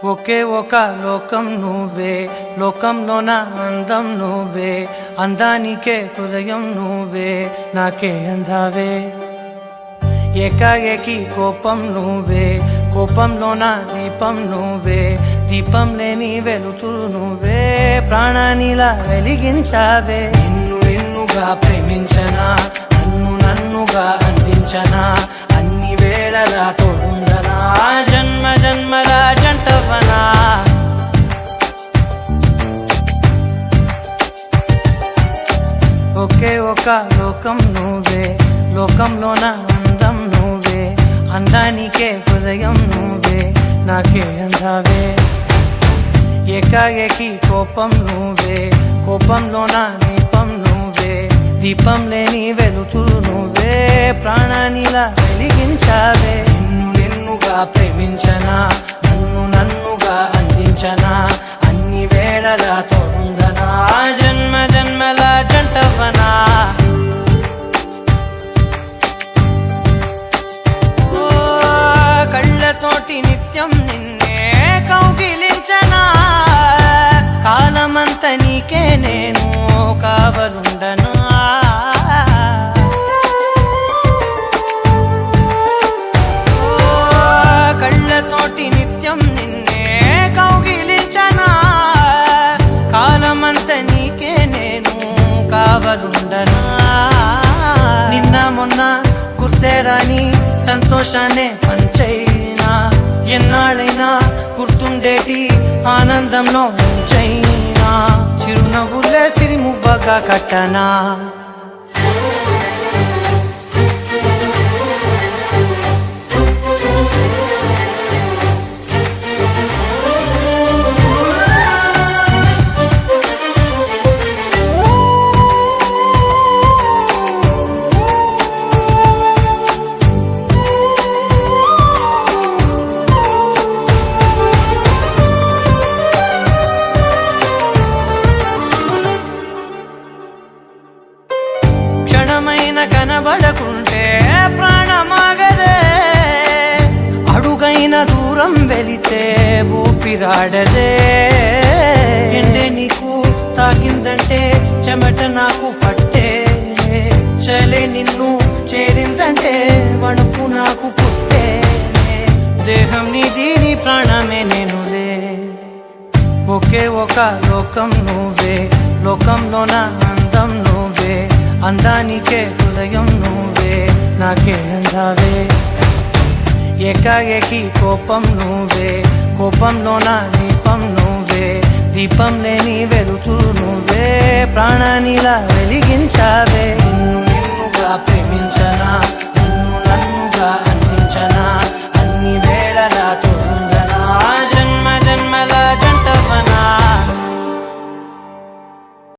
ఒకే ఒక లోకం నువ్వే, లోకంలోన అందం నువ్వే, అందానికే హృదయం నువ్వే, నాకే అందావే. ఏకాఏకి కోపం నువ్వే, కోపంలోన దీపం నువ్వే, దీపం లేని వెలుతురు నువ్వే, ప్రాణానిలా వెలిగించావే. నిన్నుగా ప్రేమించనా, నన్నుగా అందించనా, అన్ని వేళలా తోడుందనా, జన్మ జన్మల జంటవనా. ఒకే ఒక లోకం నువ్వే, లోకంలోన అందం నువ్వే, అందానికే హృదయం నువ్వే, నాకే అందావే. ఏకాఏకి కోపం నువ్వే, కోపంలోన దీపం నువ్వే, దీపం లేని వెలుతురు నువ్వే, ప్రాణానిలా వెలిగించావే. నిన్నుగా ప్రేమించనా, నన్నుగా అందించనా, అన్ని వేళలా తోడుందనా, జన్మ జన్మల జంటవనా. కళ్ళతోటి నిత్యం నిన్నే కౌగిలించనా, కాలమంత నీకే నేను కావలుండనా. కళ్ళతోటి నిత్యం నిన్నే కౌగిలించనా, కాలమంత నీకే నేను కావలుండనా. నిన్న మొన్న గుర్తే రాని సంతోషాన్ని పంచైనా, ఎన్నాళ్ళైనా గుర్తుండేటి ఆనందంలో ఉంచైనా, చిరునవ్వులే సిరిముబ్బగా కట్టనా. క్షణమైన కనబడకుంటే ప్రాణమాగదే, అడుగైన దూరం వెళితే ఊపిరాడదే. ఎండే నీకు తాకిందంటే చెమట నాకు పట్టే, చలే నిన్ను చేరిందంటే వణుకు నాకు పుట్టే, దేహం నీది నీ ప్రాణమే నేనులే. ఒకే ఒక లోకం నువ్వే, లోకంలోన అందం నువ్వే, అందానికే హృదయం నువ్వే, నాకే అందావే. ఏకాఏకి కోపం నువ్వే, కోపంలోన దీపం నువ్వే, దీపం లేని వెలుతురు నువ్వే, ప్రాణానిలా వెలిగించావే.